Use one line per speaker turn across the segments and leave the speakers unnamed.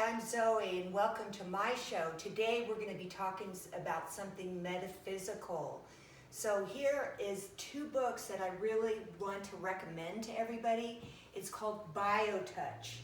I'm Zoe, and welcome to my show. Today we're going to be talking about something metaphysical. So here is two books that I really want to recommend to everybody. It's called BioTouch,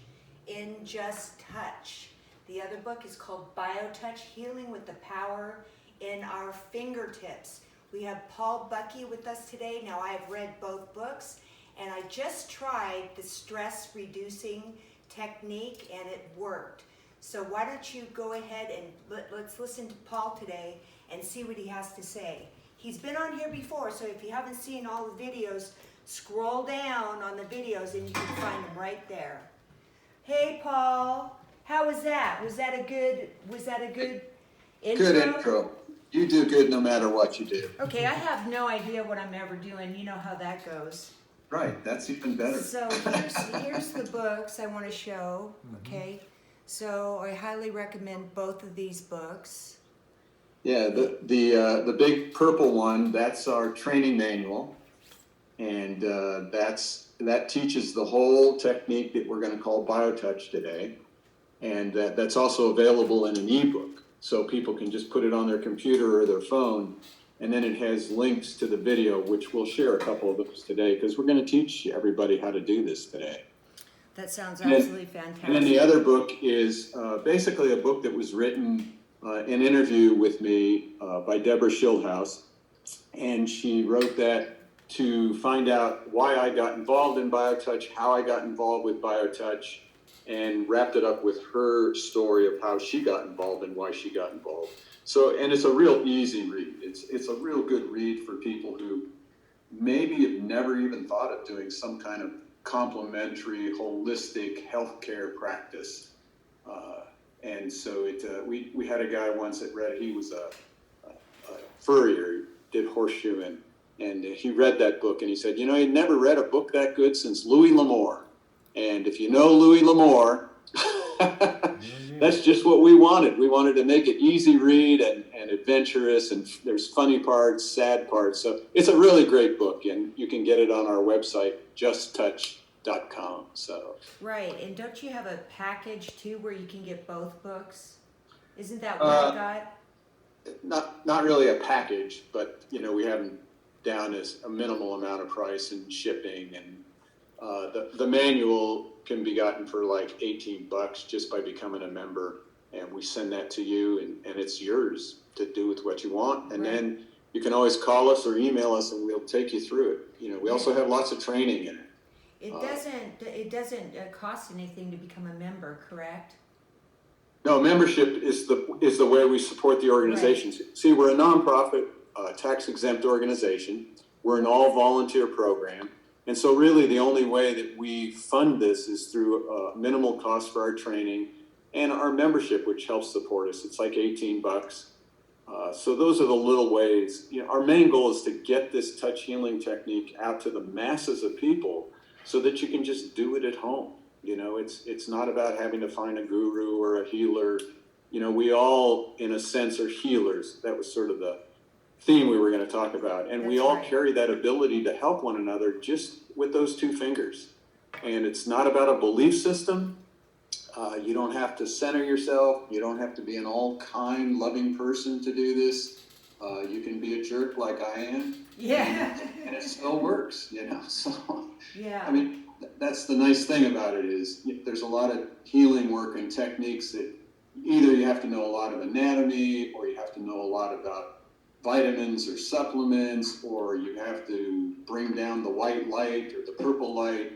In Just Touch. The other book is called BioTouch, Healing with the Power in Our Fingertips. We have Paul Bucky with us today. Now, I have read both books, and I just tried the stress reducing technique, and it worked. So why don't you go ahead and let's listen to Paul today and see what he has to say. He's been on here before, so if you haven't seen all the videos, scroll down on the videos and you can find them right there. Hey, Paul, how was that? Was that a good intro?
Good intro. You do good no matter what you do.
Okay, I have no idea what I'm ever doing. You know how that goes.
Right, that's even better.
So here's the books I want to show, okay? So I highly recommend both of these books.
Yeah, the big purple one, that's our training manual, and that teaches the whole technique that we're going to call BioTouch today, and that's also available in an ebook, so people can just put it on their computer or their phone. And then it has links to the video, which we'll share a couple of those today, because we're going to teach everybody how to do this today.
That sounds absolutely fantastic.
And then the other book is basically a book that was written, an interview with me by Deborah Schildhouse. And she wrote that to find out why I got involved in BioTouch, how I got involved with BioTouch, and wrapped it up with her story of how she got involved and why she got involved. So, and it's a real easy read. It's a real good read for people who maybe have never even thought of doing some kind of complementary, holistic healthcare practice. And so we had a guy once that read, he was a furrier, did horseshoeing, and he read that book and he said, you know, he'd never read a book that good since Louis L'Amour. And if you know Louis L'Amour, that's just what we wanted. We wanted to make it easy read and adventurous, and there's funny parts, sad parts. So it's a really great book, and you can get it on our website, justtouch.com. So
Right, and don't you have a package too where you can get both books? Isn't that what I got?
Not really a package, but you know, we have them down as a minimal amount of price and shipping, and the manual can be gotten for like $18 just by becoming a member, and we send that to you, and it's yours to do with what you want. And then you can always call us or email us, and we'll take you through it. You know, we also have lots of training in it.
It doesn't cost anything to become a member, correct?
No, membership is the way we support the organizations. Right. See, we're a nonprofit, tax-exempt organization. We're an all-volunteer program. And so really the only way that we fund this is through minimal cost for our training and our membership, which helps support us. It's like $18. So those are the little ways. You know, our main goal is to get this touch healing technique out to the masses of people so that you can just do it at home. You know, it's not about having to find a guru or a healer. You know, we all, in a sense, are healers. That was sort of the theme we were going to talk about, and we all carry that ability to help one another just with those two fingers. And it's not about a belief system. You don't have to center yourself. You don't have to be an all-kind, loving person to do this. You can be a jerk like I am.
Yeah.
And it still works, you know. So,
yeah.
I mean, that's the nice thing about it is there's a lot of healing work and techniques that either you have to know a lot of anatomy, or you have to know a lot about vitamins or supplements, or you have to bring down the white light or the purple light.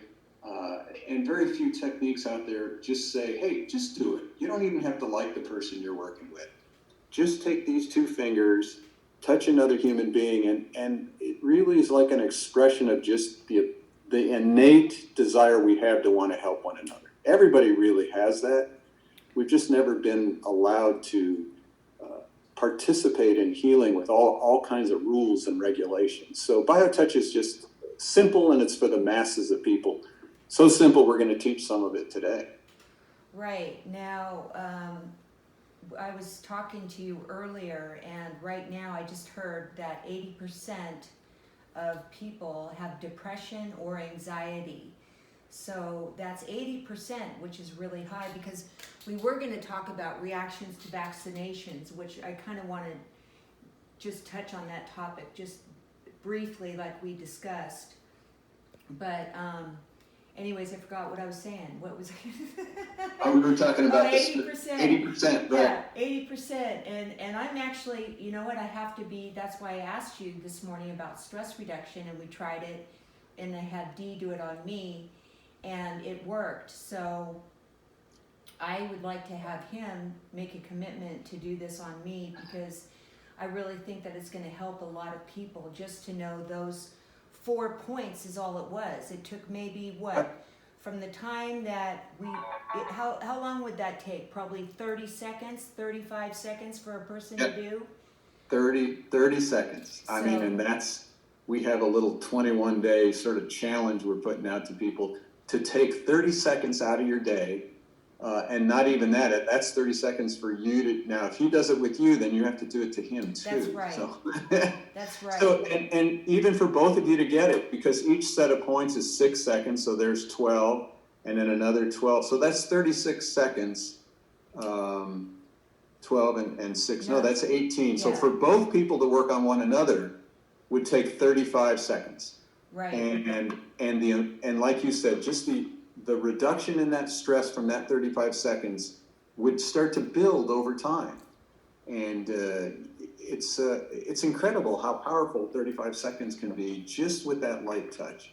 And very few techniques out there just say, hey, just do it. You don't even have to like the person you're working with. Just take these two fingers, touch another human being, and it really is like an expression of just the innate desire we have to want to help one another. Everybody really has that. We've just never been allowed to participate in healing with all kinds of rules and regulations. So BioTouch is just simple, and it's for the masses of people. So simple, we're going to teach some of it today.
Right. Now, I was talking to you earlier, and right now I just heard that 80% of people have depression or anxiety. So that's 80%, which is really high, because we were going to talk about reactions to vaccinations, which I kind of want to just touch on that topic just briefly, like we discussed. But anyways, I forgot what I was saying. What was
we were talking about
80%.
80%, right?
Yeah, 80%. And I'm actually, you know what, I have to be, that's why I asked you this morning about stress reduction, and we tried it, and I had Dee do it on me, and it worked. So I would like to have him make a commitment to do this on me, because I really think that it's going to help a lot of people. Just to know those 4 points is all it was. It took maybe what, from the time that how long would that take? Probably 30 seconds, 35 seconds for a person to do?
30 seconds. I mean, and that's, we have a little 21-day sort of challenge we're putting out to people to take 30 seconds out of your day. And not even that, that's 30 seconds for you to, now if he does it with you, then you have to do it to him too.
That's right.
So,
that's right.
So, and even for both of you to get it, because each set of points is 6 seconds, so there's 12, and then another 12. So that's 36 seconds, 12 and 6, no, that's 18. So for both people to work on one another would take 35 seconds.
Right.
And like you said, just the reduction in that stress from that 35 seconds would start to build over time. And it's incredible how powerful 35 seconds can be just with that light touch.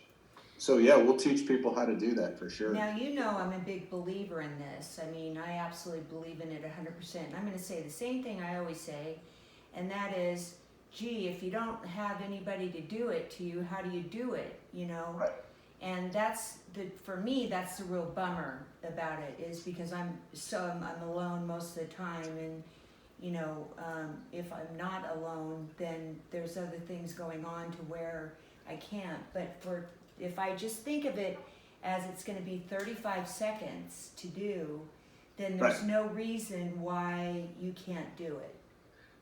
So yeah, we'll teach people how to do that for sure.
Now, you know, I'm a big believer in this. I mean, I absolutely believe in it 100%. And I'm going to say the same thing I always say, and that is, gee, if you don't have anybody to do it to you, how do you do it, you know?
Right.
And for me, that's the real bummer about it, is because I'm alone most of the time, and you know, if I'm not alone, then there's other things going on to where I can't. But if I just think of it as it's going to be 35 seconds to do, then there's no reason why you can't do it.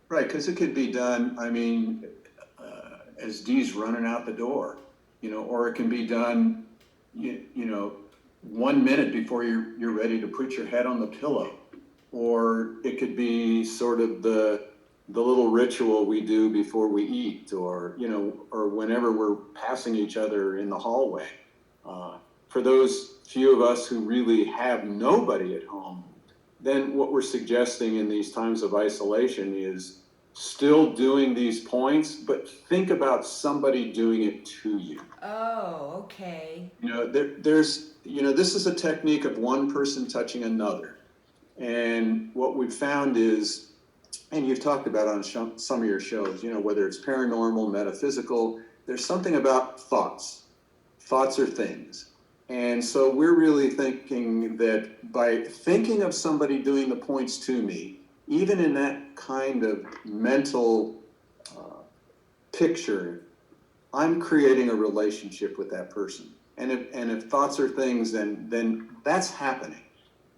Right, because it could be done, I mean, as Dee's running out the door, you know, or it can be done, you know, 1 minute before you're ready to put your head on the pillow. Or it could be sort of the little ritual we do before we eat, or, you know, or whenever we're passing each other in the hallway. For those few of us who really have nobody at home, then what we're suggesting in these times of isolation is still doing these points, but think about somebody doing it to you.
Oh, okay.
You know, there's, you know, this is a technique of one person touching another. And what we've found is, and you've talked about on some of your shows, you know, whether it's paranormal, metaphysical, there's something about thoughts. Thoughts are things. And so we're really thinking that by thinking of somebody doing the points to me, even in that kind of mental picture, I'm creating a relationship with that person. And if thoughts are things, then that's happening.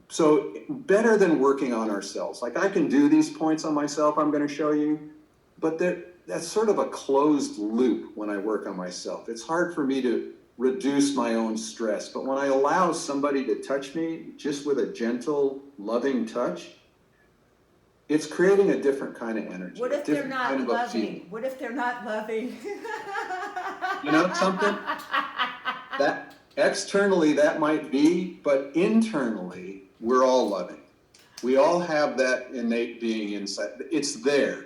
So better than working on ourselves. Like, I can do these points on myself, I'm going to show you, but that's sort of a closed loop when I work on myself. It's hard for me to reduce my own stress, but when I allow somebody to touch me just with a gentle, loving touch, it's creating a different kind of energy.
What if they're not loving? What if they're not loving?
You know something? That externally that might be, but internally we're all loving. We all have that innate being inside. It's there.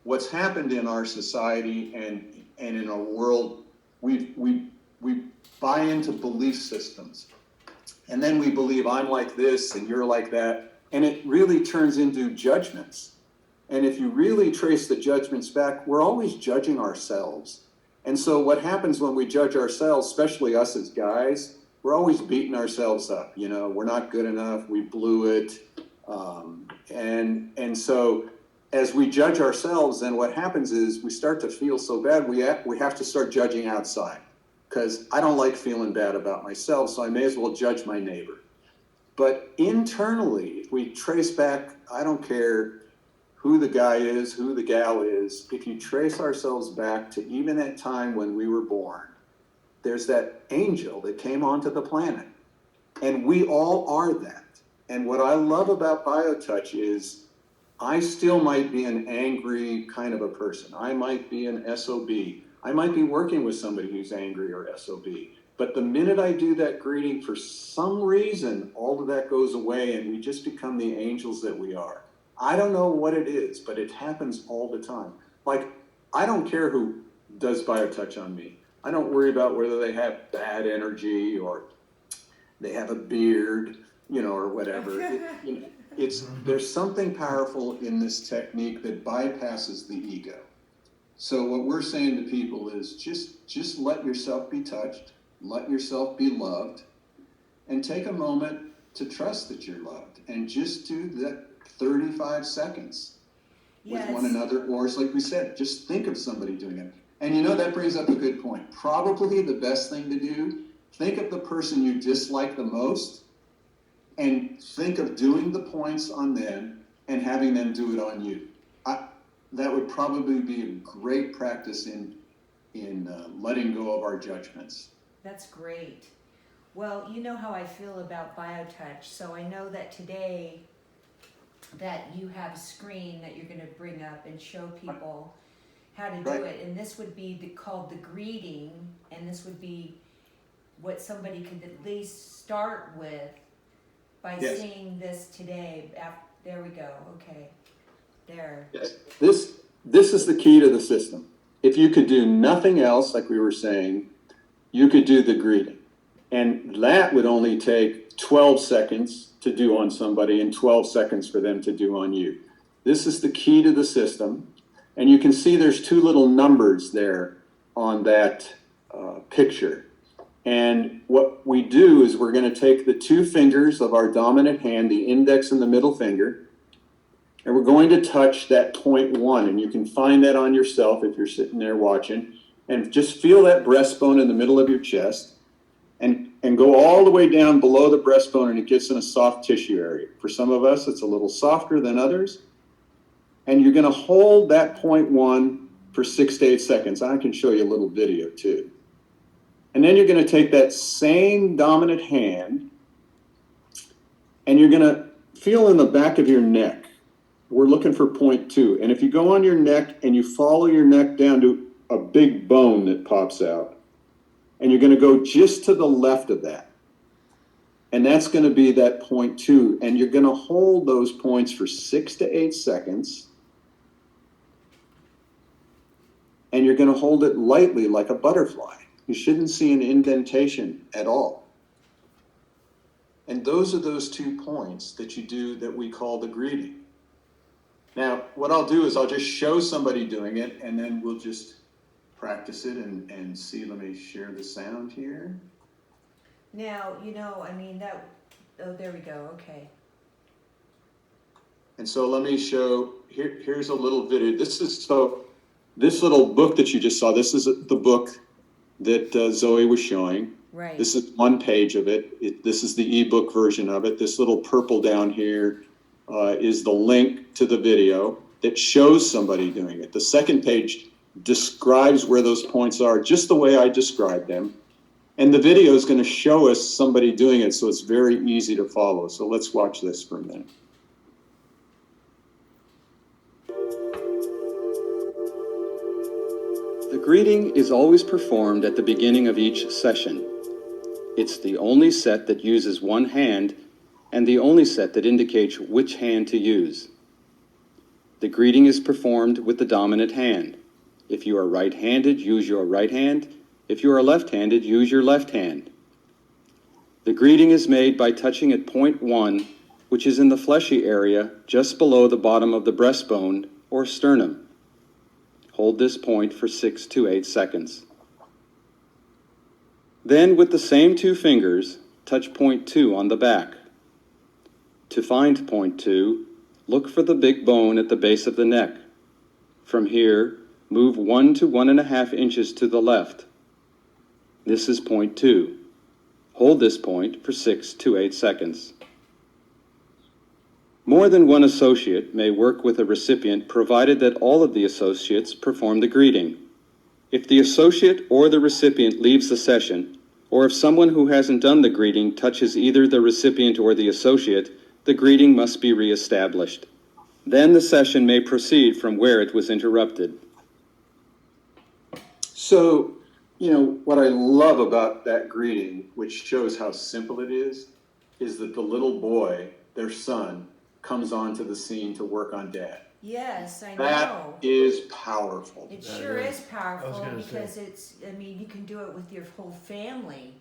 What's happened in our society and in our world, we buy into belief systems. And then we believe I'm like this and you're like that. And it really turns into judgments. And if you really trace the judgments back, we're always judging ourselves. And so what happens when we judge ourselves, especially us as guys, we're always beating ourselves up. You know, we're not good enough, we blew it. And so as we judge ourselves, then what happens is we start to feel so bad, we have to start judging outside. Because I don't like feeling bad about myself, so I may as well judge my neighbor. But internally, if we trace back, I don't care who the guy is, who the gal is, if you trace ourselves back to even that time when we were born, there's that angel that came onto the planet. And we all are that. And what I love about BioTouch is I still might be an angry kind of a person. I might be an SOB. I might be working with somebody who's angry or SOB. But the minute I do that greeting, for some reason, all of that goes away and we just become the angels that we are. I don't know what it is, but it happens all the time. Like, I don't care who does BioTouch on me. I don't worry about whether they have bad energy or they have a beard, or whatever. There's something powerful in this technique that bypasses the ego. So what we're saying to people is just let yourself be touched, let yourself be loved, and take a moment to trust that you're loved, and just do that 35 seconds with one another, or it's like we said, just think of somebody doing it. And that brings up a good point. Probably the best thing to do, think of the person you dislike the most, and think of doing the points on them and having them do it on you. That would probably be a great practice in letting go of our judgments.
That's great. Well, you know how I feel about BioTouch, so I know that today that you have a screen that you're going to bring up and show people how to do it. And this would be called the greeting, and this would be what somebody could at least start with by seeing this today. There we go. Okay. There.
Yes. This is the key to the system. If you could do nothing else, like we were saying, you could do the greeting. And that would only take 12 seconds to do on somebody and 12 seconds for them to do on you. This is the key to the system. And you can see there's two little numbers there on that picture. And what we do is we're going to take the two fingers of our dominant hand, the index and the middle finger, and we're going to touch that point 1. And you can find that on yourself if you're sitting there watching. And just feel that breastbone in the middle of your chest and go all the way down below the breastbone, and it gets in a soft tissue area. For some of us, it's a little softer than others. And you're going to hold that point 1 for 6 to 8 seconds. I can show you a little video too. And then you're going to take that same dominant hand and you're going to feel in the back of your neck. We're looking for point 2. And if you go on your neck and you follow your neck down to a big bone that pops out, and you're going to go just to the left of that. And that's going to be that point 2. And you're going to hold those points for 6 to 8 seconds. And you're going to hold it lightly like a butterfly. You shouldn't see an indentation at all. And those are those 2 points that you do that we call the greeting. Now, what I'll do is I'll just show somebody doing it, and then we'll just practice it and see. Let me share the sound here.
Now, there we go. Okay.
And so let me show, here's a little video. This little book that you just saw, this is the book that Zoe was showing.
Right.
This is one page of it. This is the ebook version of it. This little purple down here is the link to the video that shows somebody doing it. The second page describes where those points are just the way I described them. And the video is going to show us somebody doing it, so it's very easy to follow. So let's watch this for a minute. The greeting is always performed at the beginning of each session. It's the only set that uses one hand and the only set that indicates which hand to use. The greeting is performed with the dominant hand. If you are right-handed, use your right hand. If you are left-handed, use your left hand. The greeting is made by touching at point 1, which is in the fleshy area just below the bottom of the breastbone or sternum. Hold this point for 6 to 8 seconds. Then, with the same 2 fingers, touch point 2 on the back. To find point 2, look for the big bone at the base of the neck. From here, move 1 to 1.5 inches to the left. This is point 2. Hold this point for 6 to 8 seconds. More than one associate may work with a recipient provided that all of the associates perform the greeting. If the associate or the recipient leaves the session,
or if someone who hasn't done the greeting touches either the recipient or the associate, the greeting must be reestablished. Then the session may proceed from where it was interrupted.
So, what I love about that greeting, which shows how simple it is that the little boy, their son, comes onto the scene to work on Dad.
Yes, I know.
That is powerful.
It sure is powerful because
say.
you can do it with your whole family.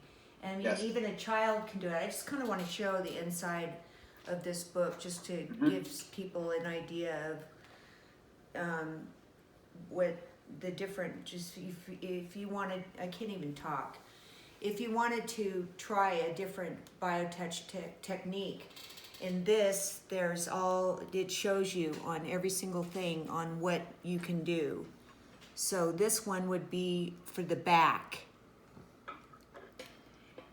I mean,
Yes.
even a child can do it. I just kind of want to show the inside of this book just to give people an idea of what the different, just if you wanted, I can't even talk. If you wanted to try a different biotouch technique, in this, it shows you on every single thing on what you can do. So this one would be for the back.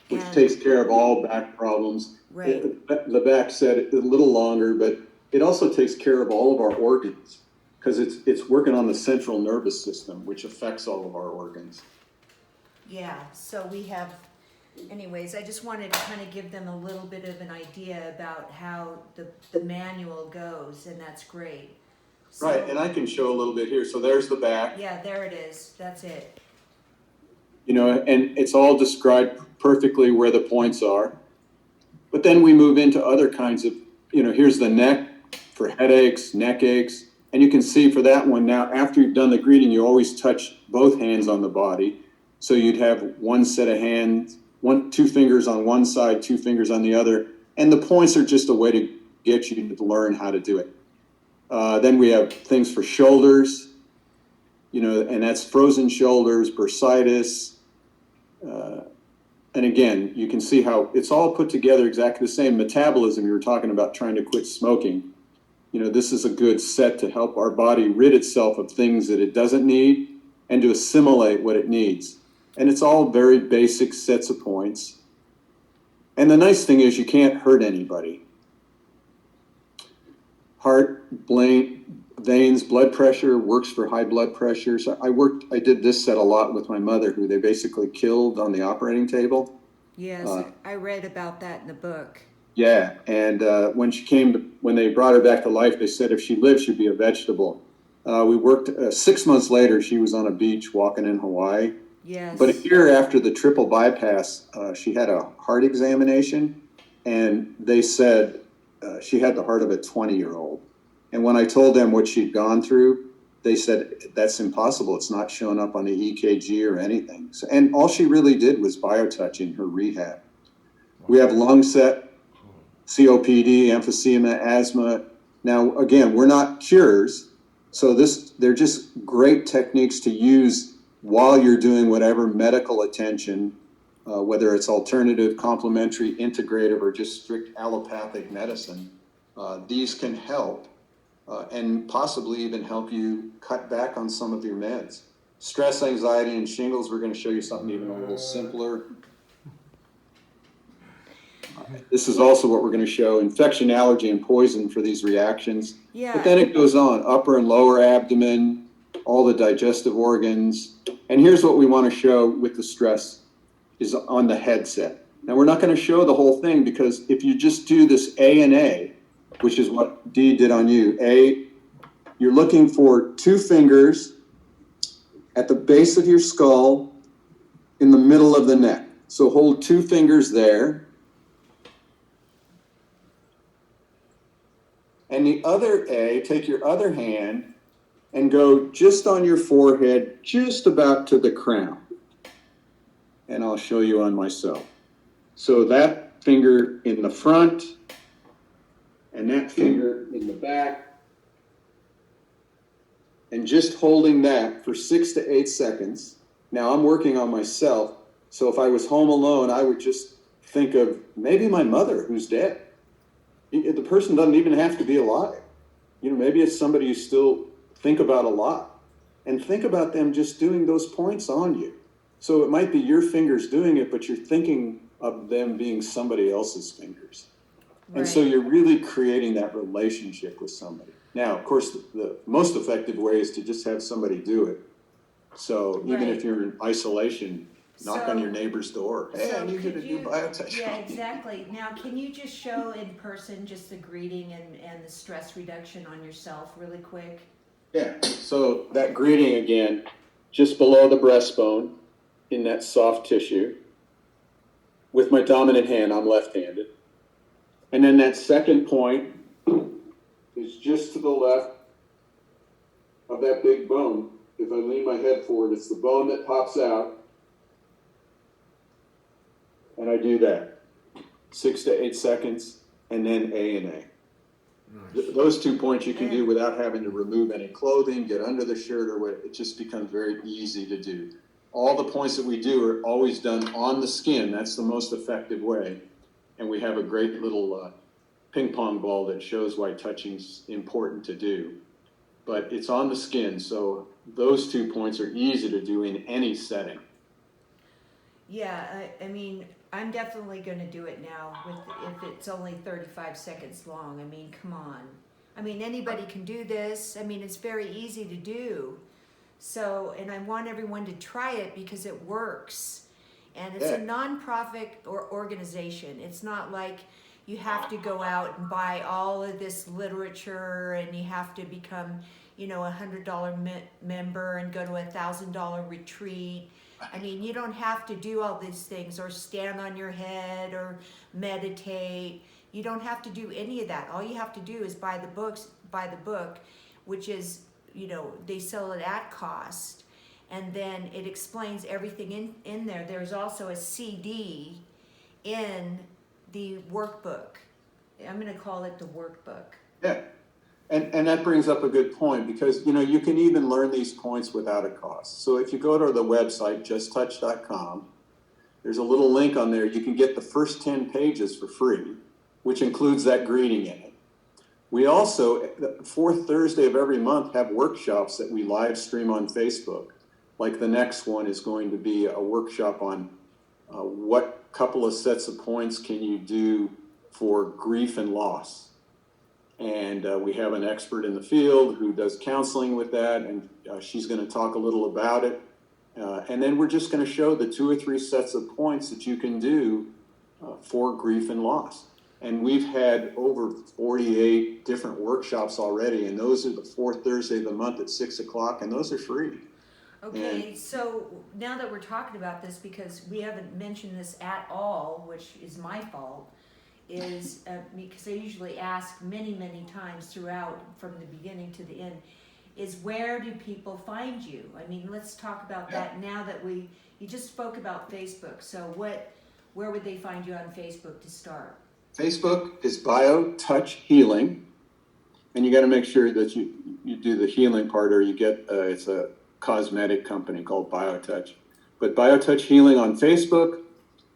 Which takes care of all back problems.
Right.
The back set a little longer, but it also takes care of all of our organs because it's working on the central nervous system, which affects all of our organs.
Yeah, so we have, anyways, I just wanted to kind of give them a little bit of an idea about how the manual goes, and that's great. So,
Right, and I can show a little bit here. So there's the back.
yeah, there it is. That's it.
And it's all described perfectly where the points are. But then we move into other kinds of, here's the neck for headaches, neck aches. And you can see for that one now, after you've done the greeting, you always touch both hands on the body. So you'd have one set of hands, two fingers on one side, two fingers on the other. And the points are just a way to get you to learn how to do it. Then we have things for shoulders, and that's frozen shoulders, bursitis. And again, you can see how it's all put together exactly the same. Metabolism, you were talking about trying to quit smoking. This is a good set to help our body rid itself of things that it doesn't need and to assimilate what it needs. And it's all very basic sets of points. And the nice thing is you can't hurt anybody. Heart, veins, blood pressure works for high blood pressure. So I did this set a lot with my mother, who they basically killed on the operating table.
Yes, I read about that in the book.
Yeah, and when they brought her back to life, they said if she lived, she'd be a vegetable. We worked 6 months later. She was on a beach walking in Hawaii.
Yes.
But a year after the triple bypass, she had a heart examination, and they said she had the heart of a 20-year-old. And when I told them what she'd gone through, they said, that's impossible. It's not showing up on the EKG or anything. So, and all she really did was biotouch in her rehab. We have lung set, COPD, emphysema, asthma. Now, again, we're not cures. So they're just great techniques to use while you're doing whatever medical attention, whether it's alternative, complementary, integrative, or just strict allopathic medicine. These can help. And possibly even help you cut back on some of your meds. Stress, anxiety, and shingles, we're going to show you something even a little simpler. This is also what we're going to show, infection, allergy, and poison for these reactions.
Yeah.
But then it goes on, upper and lower abdomen, all the digestive organs. And here's what we want to show with the stress is on the headset. Now, we're not going to show the whole thing because if you just do this A and A, which is what Dee did on you. You're looking for 2 fingers at the base of your skull in the middle of the neck. So hold 2 fingers there. And the other A, take your other hand and go just on your forehead, just about to the crown. And I'll show you on myself. So that finger in the front, and that finger in the back, and just holding that for 6 to 8 seconds. Now I'm working on myself, so if I was home alone, I would just think of maybe my mother who's dead. The person doesn't even have to be alive. Maybe it's somebody you still think about a lot, and think about them just doing those points on you. So it might be your fingers doing it, but you're thinking of them being somebody else's fingers. And so you're really creating that relationship with somebody. Now, of course, the most effective way is to just have somebody do it. So even if you're in isolation, knock on your neighbor's door. Hey, I need you to do biotouch.
Yeah, exactly. Now, can you just show in person just the greeting and the stress reduction on yourself really quick?
Yeah, so that greeting again, just below the breastbone in that soft tissue. With my dominant hand, I'm left-handed. And then that second point is just to the left of that big bone. If I lean my head forward, it's the bone that pops out. And I do that. 6 to 8 seconds, and then A and A. Nice. Those 2 points you can do without having to remove any clothing, get under the shirt, or what. It just becomes very easy to do. All the points that we do are always done on the skin. That's the most effective way. And we have a great little ping pong ball that shows why touching's important to do. But it's on the skin, so those 2 points are easy to do in any setting.
Yeah, I mean, I'm definitely going to do it now if it's only 35 seconds long. I mean, come on. I mean, anybody can do this. I mean, it's very easy to do. So, and I want everyone to try it because it works. And it's a nonprofit organization. It's not like you have to go out and buy all of this literature and you have to become, you know, $100 member and go to a $1,000 retreat. I mean, you don't have to do all these things or stand on your head or meditate. You don't have to do any of that. All you have to do is buy the book, which is, you know, they sell it at cost. And then it explains everything in there. There's also a CD in the workbook. I'm going to call it the workbook.
Yeah. And that brings up a good point because, you know, you can even learn these points without a cost. So if you go to the website, justtouch.com, there's a little link on there. You can get the first 10 pages for free, which includes that greeting in it. We also, the fourth Thursday of every month, have workshops that we live stream on Facebook. Like the next one is going to be a workshop on what couple of sets of points can you do for grief and loss. And we have an expert in the field who does counseling with that, and she's going to talk a little about it. And then we're just going to show the 2 or 3 sets of points that you can do for grief and loss. And we've had over 48 different workshops already, and those are the fourth Thursday of the month at 6 o'clock, and those are free.
Okay, so now that we're talking about this, because we haven't mentioned this at all, which is my fault, is because I usually ask many, many times throughout from the beginning to the end, is where do people find you? I mean, let's talk about that now that you just spoke about Facebook. So where would they find you on Facebook to start?
Facebook is BioTouch Healing, and you got to make sure that you do the healing part, or you get it's a cosmetic company called BioTouch. But BioTouch Healing on Facebook,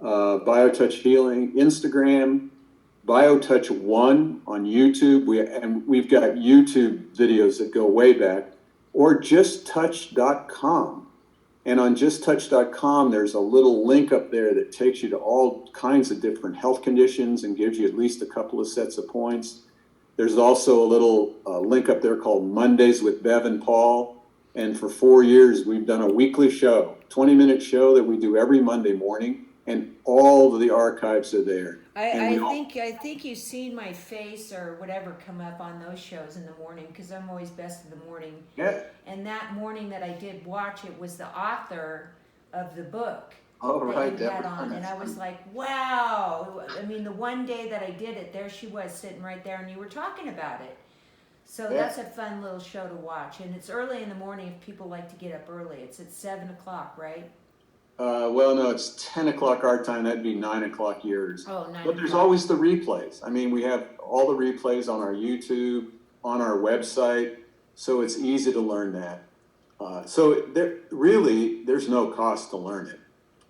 BioTouch Healing Instagram, BioTouch One on YouTube. We've got YouTube videos that go way back, or justtouch.com. And on justtouch.com, there's a little link up there that takes you to all kinds of different health conditions and gives you at least a couple of sets of points. There's also a little link up there called Mondays with Bev and Paul. And for 4 years, we've done a weekly show, 20-minute show that we do every Monday morning, and all of the archives are there.
I think you've seen my face or whatever come up on those shows in the morning, because I'm always best in the morning.
Yeah.
And that morning that I did watch it was the author of the book.
Oh, right,
that had on, and I was like, wow. I mean, the one day that I did it, there she was sitting right there, and you were talking about it. So that's a fun little show to watch, and it's early in the morning if people like to get up early. It's at 7 o'clock, right?
Well, no, it's 10 o'clock our time. That'd be 9 o'clock yours.
Oh, 9
But there's always the replays. I mean, we have all the replays on our YouTube, on our website, so it's easy to learn that. So there's no cost to learn it.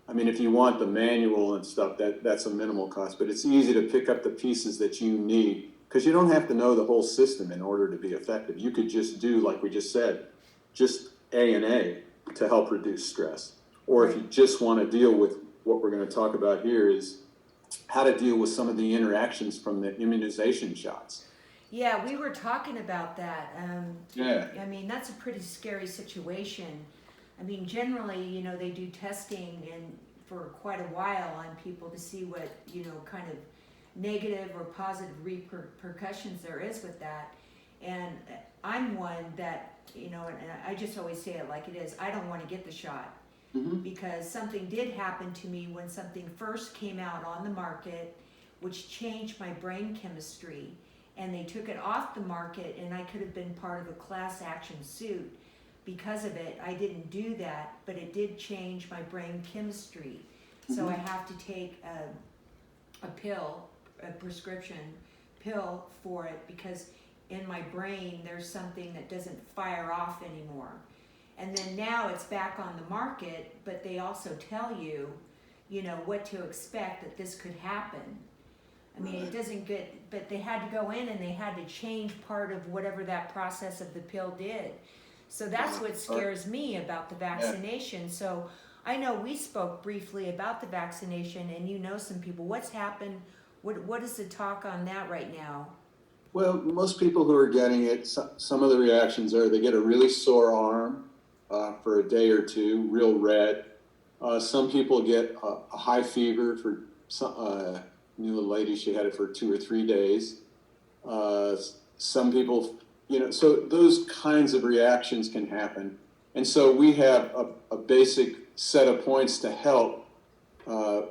I mean, if you want the manual and stuff, that's a minimal cost, but it's easy to pick up the pieces that you need, because you don't have to know the whole system in order to be effective. You could just do, like we just said, just A to help reduce stress. Or if you just want to deal with what we're going to talk about here, is how to deal with some of the interactions from the immunization shots.
Yeah, we were talking about that.
Yeah.
I mean, that's a pretty scary situation. I mean, generally, you know, they do testing and for quite a while on people to see what, you know, kind of negative or positive repercussions there is with that. And I'm one that, you know, and I just always say it like it is, I don't want to get the shot. Because something did happen to me when something first came out on the market, which changed my brain chemistry, and they took it off the market, and I could have been part of a class action suit because of it. I didn't do that, but it did change my brain chemistry. So I have to take a pill, a prescription pill for it, because in my brain there's something that doesn't fire off anymore. And then now it's back on the market, but they also tell you, you know, what to expect, that this could happen. I mean, it doesn't get, but they had to go in and they had to change part of whatever that process of the pill did. So that's what scares me about the vaccination. So I know we spoke briefly about the vaccination, and you know some people. What's happened? What is the talk on that right now?
Well, most people who are getting it, some of the reactions are they get a really sore arm for a day or two, real red. Some people get a high fever for some. Knew a lady, she had it for 2 or 3 days. Some people, you know, so those kinds of reactions can happen. And so we have a basic set of points to help.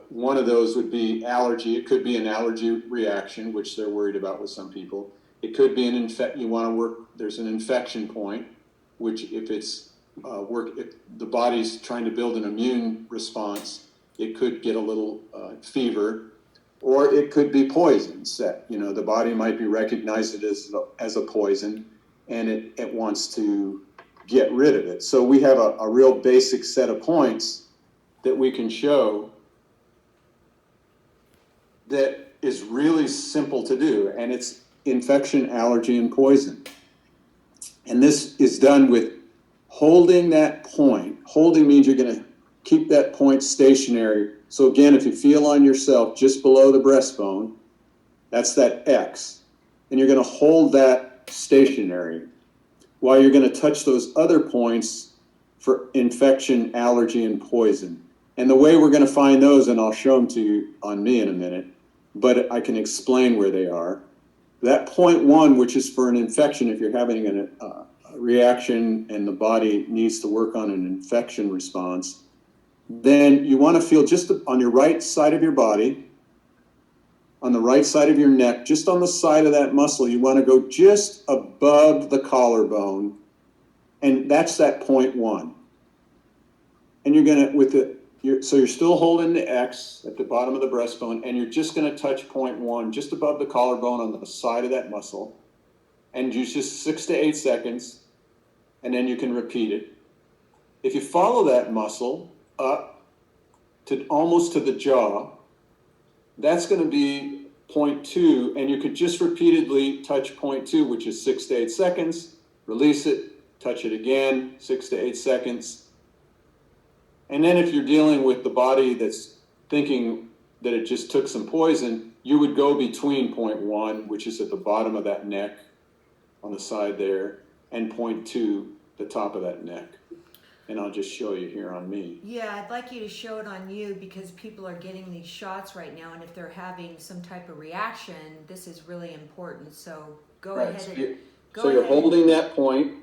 One of those would be allergy. It could be an allergy reaction, which they're worried about with some people. It could be you want to work, there's an infection point, which if it's if the body's trying to build an immune response, it could get a little fever. Or it could be poison set. You know, the body might be recognized it as a poison, and it wants to get rid of it. So we have a real basic set of points that we can show that is really simple to do, and it's infection, allergy, and poison. And this is done with holding that point. Holding means you're going to keep that point stationary. So again, if you feel on yourself just below the breastbone, that's that X. And you're going to hold that stationary while you're going to touch those other points for infection, allergy, and poison. And the way we're going to find those, and I'll show them to you on me in a minute, but I can explain where they are. That point 1, which is for an infection, if you're having a reaction and the body needs to work on an infection response, then you want to feel just on your right side of your body, on the right side of your neck, just on the side of that muscle, you want to go just above the collarbone, and that's that point 1. And you're going to, so you're still holding the X at the bottom of the breastbone, and you're just going to touch point 1 just above the collarbone on the side of that muscle, and use just 6 to 8 seconds, and then you can repeat it. If you follow that muscle up to almost to the jaw, that's going to be point 2, and you could just repeatedly touch point 2, which is 6 to 8 seconds, release it, touch it again, 6 to 8 seconds. And then if you're dealing with the body that's thinking that it just took some poison, you would go between point 1, which is at the bottom of that neck on the side there, and point 2, the top of that neck. And I'll just show you here on me.
Yeah, I'd like you to show it on you, because people are getting these shots right now, and if they're having some type of reaction, this is really important. So go ahead.
So you're holding that point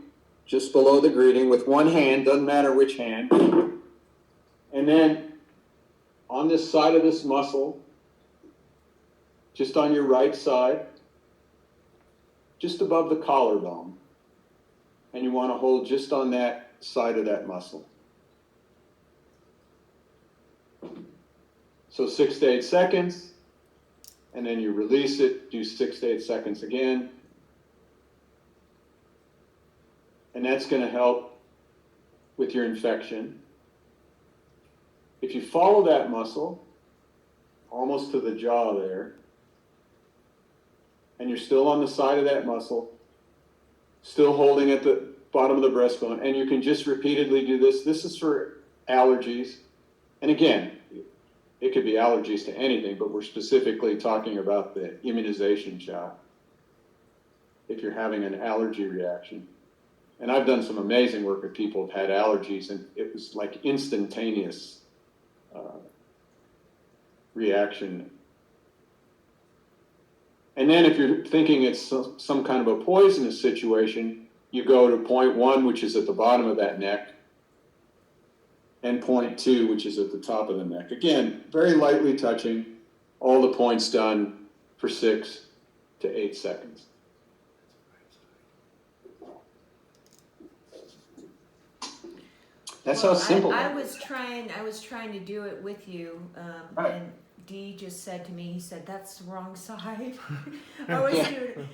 just below the greeting with one hand, doesn't matter which hand. And then on this side of this muscle, just on your right side, just above the collarbone. And you want to hold just on that side of that muscle. So 6 to 8 seconds, and then you release it, do 6 to 8 seconds again. And that's going to help with your infection. If you follow that muscle, almost to the jaw there, and you're still on the side of that muscle, still holding at the bottom of the breastbone, and you can just repeatedly do this. This is for allergies. And again, it could be allergies to anything, but we're specifically talking about the immunization shot if you're having an allergy reaction. and I've done some amazing work with people who've had allergies, and it was like instantaneous reaction. And then if you're thinking it's some kind of a poisonous situation, you go to point 1, which is at the bottom of that neck, and point 2, which is at the top of the neck. Again, very lightly touching, all the points done for 6 to 8 seconds. That's how simple.
I was trying to do it with you,
Right.
and Dee just said to me, he said, "That's the wrong side." I was doing,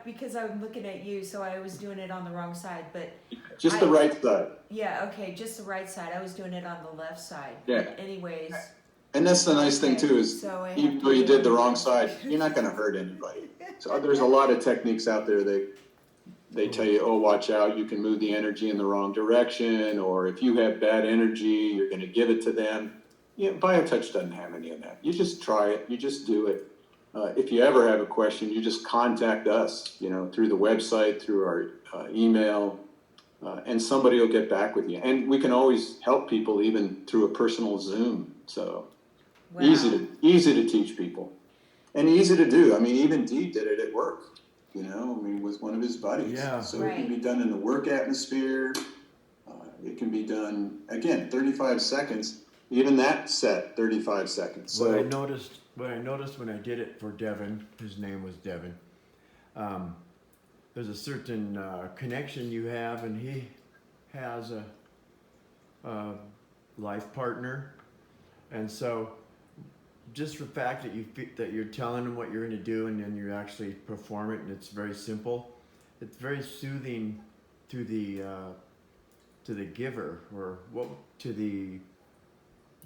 because I'm looking at you, so I was doing it on the wrong side. But
Just the right side.
yeah, okay, just the right side. I was doing it on the left side.
Yeah.
But anyways.
And that's the nice thing too, is
So I
even
have
though
to
you
do
did the
it.
wrong side, you're not going to hurt anybody. So there's a lot of techniques out there. They tell you, oh, watch out, you can move the energy in the wrong direction, or if you have bad energy, you're going to give it to them. Yeah, BioTouch doesn't have any of that. You just try it. You just do it. If you ever have a question, you just contact us, through the website, through our email, and somebody will get back with you. And we can always help people even through a personal Zoom. So
Wow.
easy to teach people, and easy to do. I mean, even Dee did it at work. With one of his buddies.
Yeah.
So it can be done in the work atmosphere. It can be done, again, 35 seconds. Even that set, 35 seconds. So
What I noticed when I did it for Devin, his name was Devin, there's a certain connection you have, and he has a life partner, and so just the fact that you're telling them what you're going to do, and then you actually perform it, and it's very simple. It's very soothing to the giver, or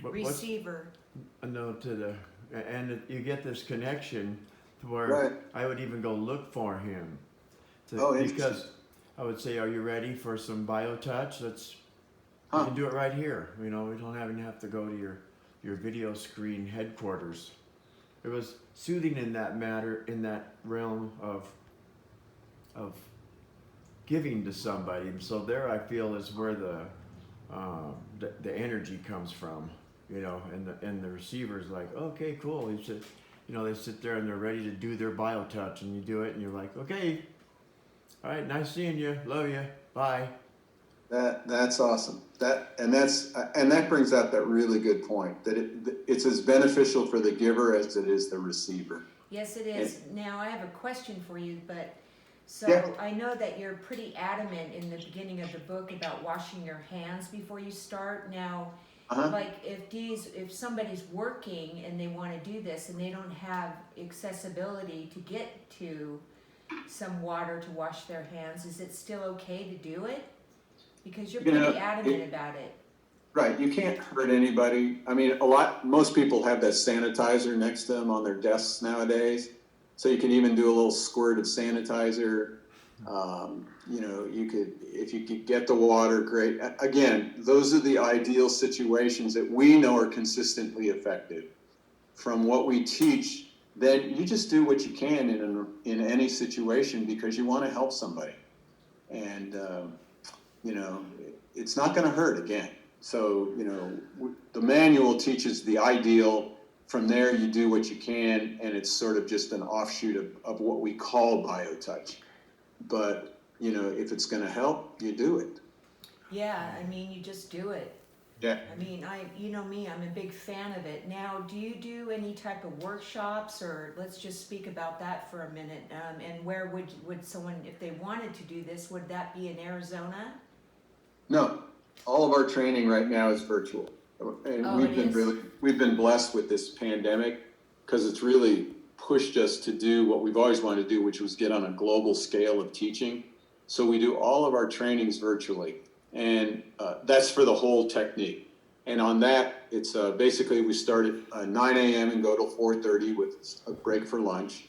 Receiver.
and you get this connection to where
Right.
I would even go look for him,
interesting.
because I would say, "Are you ready for some BioTouch?
Huh.
You can do it right here. We don't even have to go to your video screen headquarters." It was soothing in that matter, in that realm of giving to somebody. And so there, I feel, is where the energy comes from, and the receiver's like, "Okay, cool." He said, they sit there and they're ready to do their BioTouch, and you do it, and you're like, "Okay, all right, nice seeing you, love you, bye."
That's awesome. That brings out that really good point, that it's as beneficial for the giver as it is the receiver.
Yes, it is. Now, I have a question for you, so
Yeah.
I know that you're pretty adamant in the beginning of the book about washing your hands before you start. Now, like if somebody's working and they want to do this and they don't have accessibility to get to some water to wash their hands, is it still okay to do it? Because you're pretty adamant about it.
Right, you can't hurt anybody. I mean, most people have that sanitizer next to them on their desks nowadays. So you can even do a little squirt of sanitizer. If you could get the water, great. Again, those are the ideal situations that we know are consistently effective. From what we teach, then you just do what you can in any situation because you want to help somebody. And, it's not going to hurt again. So, the manual teaches the ideal. From there, you do what you can, and it's sort of just an offshoot of what we call BioTouch. But, if it's going to help, you do it.
Yeah, I mean, you just do it.
Yeah.
I mean, you know me, I'm a big fan of it. Now, do you do any type of workshops, or let's just speak about that for a minute? And where would someone, if they wanted to do this, would that be in Arizona?
No, all of our training right now is virtual. And we've been blessed with this pandemic because it's really pushed us to do what we've always wanted to do, which was get on a global scale of teaching. So we do all of our trainings virtually, and that's for the whole technique. And on that, it's basically we start at 9 a.m. and go till 4:30 with a break for lunch.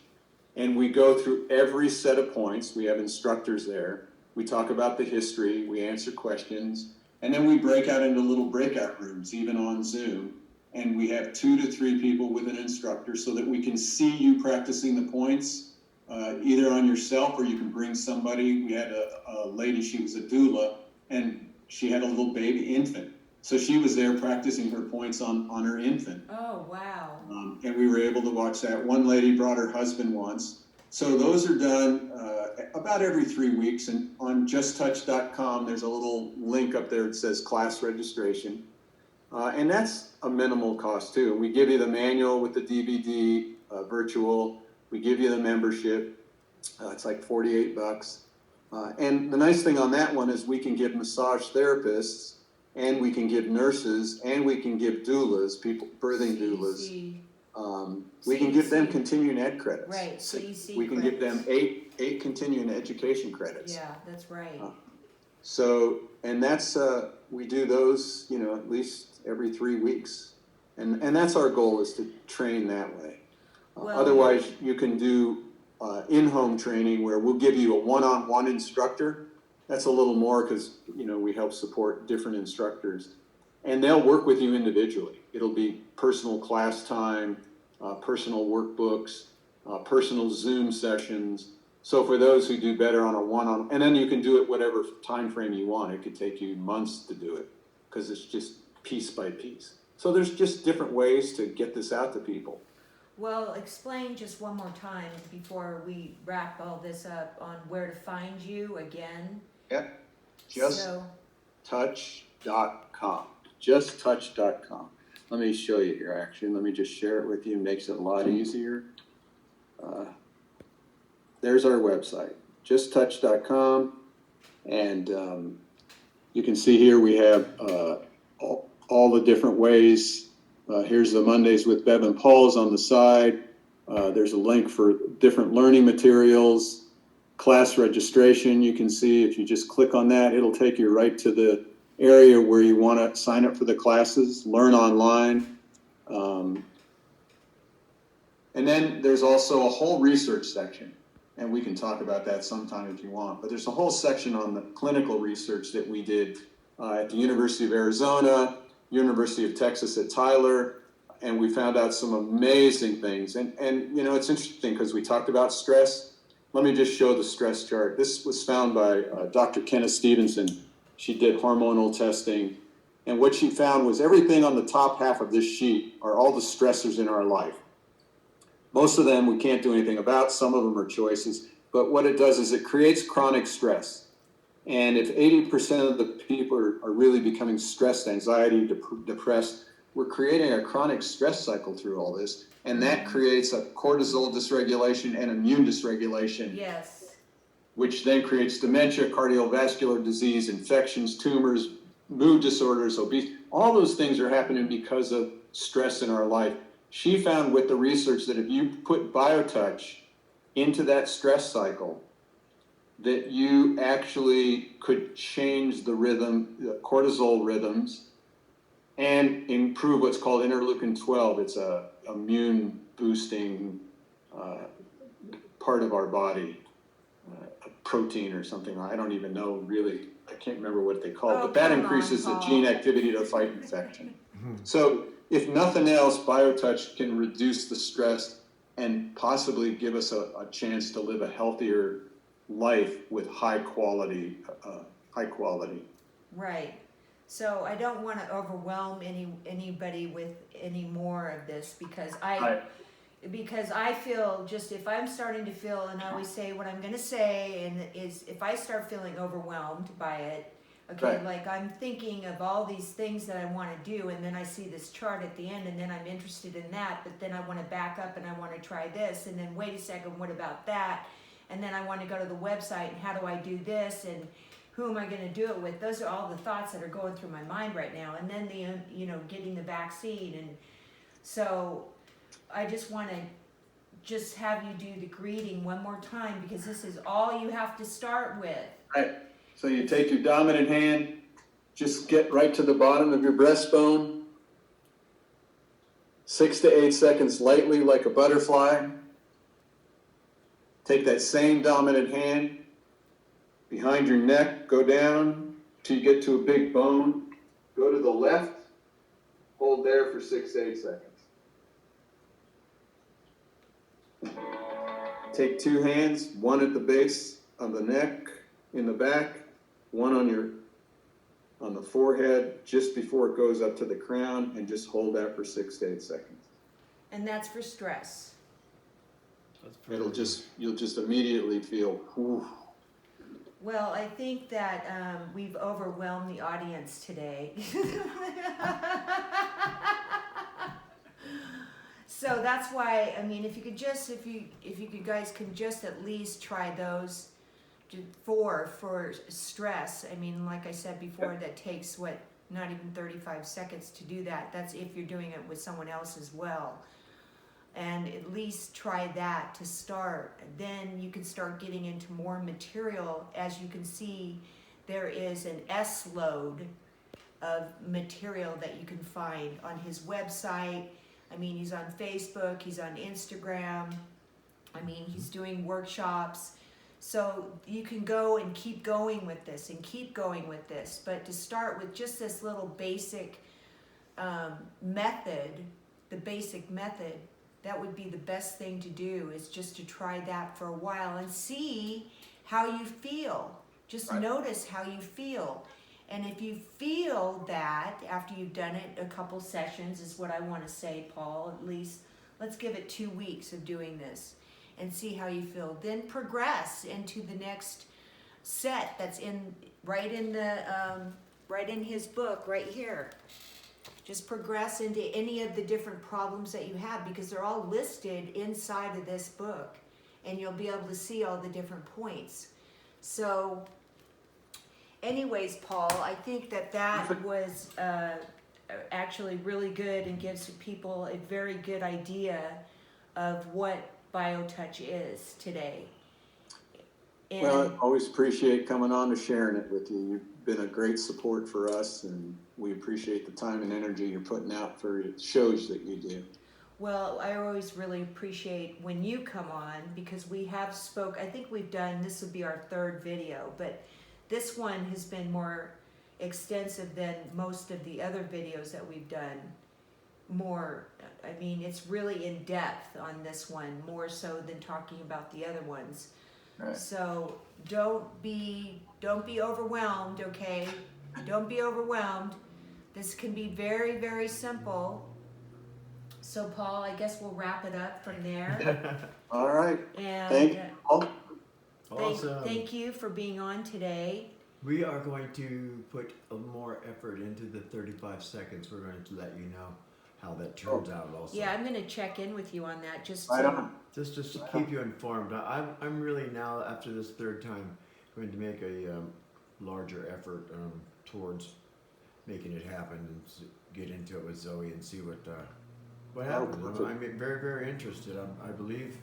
And we go through every set of points. We have instructors there. We talk about the history, we answer questions, and then we break out into little breakout rooms, even on Zoom. And we have 2 to 3 people with an instructor so that we can see you practicing the points either on yourself or you can bring somebody. We had a lady, she was a doula, and she had a little baby infant. So she was there practicing her points on her infant.
Oh, wow.
And we were able to watch that. One lady brought her husband once. So those are done about every 3 weeks. And on justtouch.com, there's a little link up there that says class registration. And that's a minimal cost too. We give you the manual with the DVD virtual. We give you the membership. It's like $48. And the nice thing on that one is we can give massage therapists, and we can give nurses, and we can give doulas, people, birthing doulas. We can give them continuing ed credits.
Right, CEC
we can
credits.
give them eight continuing education credits.
Yeah, that's right.
So, and that's, we do those, at least every 3 weeks. And that's our goal, is to train that way.
Well,
Otherwise, you can do in-home training where we'll give you a one-on-one instructor. That's a little more because, we help support different instructors. And they'll work with you individually. It'll be personal class time, personal workbooks, personal Zoom sessions. So for those who do better on a one-on, and then you can do it whatever time frame you want. It could take you months to do it because it's just piece by piece. So there's just different ways to get this out to people.
Well, explain just one more time before we wrap all this up on where to find you again.
Yep. Justtouch.com. Justtouch.com. Let me show you here, actually. Let me just share it with you. It makes it a lot easier. There's our website, justtouch.com. And you can see here we have all the different ways. Here's the Mondays with Bev and Paul's on the side. There's a link for different learning materials. Class registration, you can see if you just click on that, it'll take you right to the area where you want to sign up for the classes, learn online. And then there's also a whole research section, and we can talk about that sometime if you want. But there's a whole section on the clinical research that we did at the University of Arizona, University of Texas at Tyler, and we found out some amazing things. And it's interesting because we talked about stress. Let me just show the stress chart. This was found by Dr. Kenneth Stevenson. She did hormonal testing. And what she found was everything on the top half of this sheet are all the stressors in our life. Most of them we can't do anything about. Some of them are choices. But what it does is it creates chronic stress. And if 80% of the people are really becoming stressed, anxiety, depressed, we're creating a chronic stress cycle through all this. And that creates a cortisol dysregulation and immune dysregulation.
Yes.
Which then creates dementia, cardiovascular disease, infections, tumors, mood disorders, obesity. All those things are happening because of stress in our life. She found with the research that if you put BioTouch into that stress cycle, that you actually could change the rhythm, the cortisol rhythms, and improve what's called interleukin 12. It's a immune boosting part of our body, a protein or something. I don't even know really. I can't remember what they call it, but that increases the gene activity to fight infection. So if nothing else, BioTouch can reduce the stress and possibly give us a chance to live a healthier life with high quality.
Right. So I don't want to overwhelm anybody with any more of this because I feel just if I'm starting to feel, and I always say what I'm going to say, and is if I start feeling overwhelmed by it, okay,
Right.
like I'm thinking of all these things that I want to do, and then I see this chart at the end, and then I'm interested in that, but then I want to back up and I want to try this, and then wait a second, what about that? And then I want to go to the website, and how do I do this, and who am I going to do it with? Those are all the thoughts that are going through my mind right now. And then getting the vaccine, and so I just want to just have you do the greeting one more time because this is all you have to start with.
Right. So you take your dominant hand, just get right to the bottom of your breastbone, 6 to 8 seconds lightly like a butterfly. Take that same dominant hand behind your neck, go down till you get to a big bone. Go to the left, hold there for 6 to 8 seconds. take two hands, one at the base of the neck, in the back, one on the forehead, just before it goes up to the crown, and just hold that for 6 to 8 seconds.
And that's for stress.
That's pretty
You'll just immediately feel, whew.
Well, I think that we've overwhelmed the audience today. So that's why, I mean, if you guys can just at least try those for stress. I mean, like I said before, that takes not even 35 seconds to do that. That's if you're doing it with someone else as well. And at least try that to start. Then you can start getting into more material. As you can see, there is an S load of material that you can find on his website. I mean, he's on Facebook, he's on Instagram. I mean, he's doing workshops. So you can go and keep going with this and keep going with this. But to start with just this little basic method, the basic method, that would be the best thing to do, is just to try that for a while and see how you feel. Just
Right.
notice how you feel. And if you feel that after you've done it a couple sessions, is what I want to say, Paul, at least let's give it 2 weeks of doing this and see how you feel. Then progress into the next set that's right in his book right here. Just progress into any of the different problems that you have, because they're all listed inside of this book, and you'll be able to see all the different points. So anyways, Paul, I think that was actually really good and gives people a very good idea of what BioTouch is today. And
Well, I always appreciate coming on and sharing it with you. You've been a great support for us, and we appreciate the time and energy you're putting out for shows that you do.
well, I always really appreciate when you come on, because we have I think we've done, this would be our 3rd video, but this one has been more extensive than most of the other videos that we've done. I mean, it's really in depth on this one, more so than talking about the other ones.
Right.
So don't be overwhelmed, okay? Don't be overwhelmed. This can be very, very simple. So Paul, I guess we'll wrap it up from there.
All right.
And
Thank you, Paul.
awesome.
thank you for being on today.
We are going to put a more effort into the 35 seconds. We're going to let you know how that turns out also.
Yeah, I'm going to check in with you on that. Just
Right on.
Just to keep you informed. I'm really now, after this 3rd time, going to make a larger effort towards making it happen and get into it with Zoe and see what happens. I'm very, very interested. I believe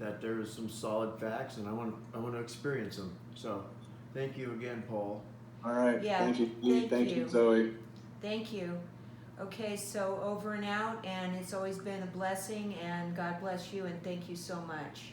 that there is some solid facts, and I want to experience them. So, thank you again, Paul.
All right.
Yeah,
Thank you.
thank you.
you, Zoe.
Thank you. Okay, so over and out, and it's always been a blessing, and God bless you, and thank you so much.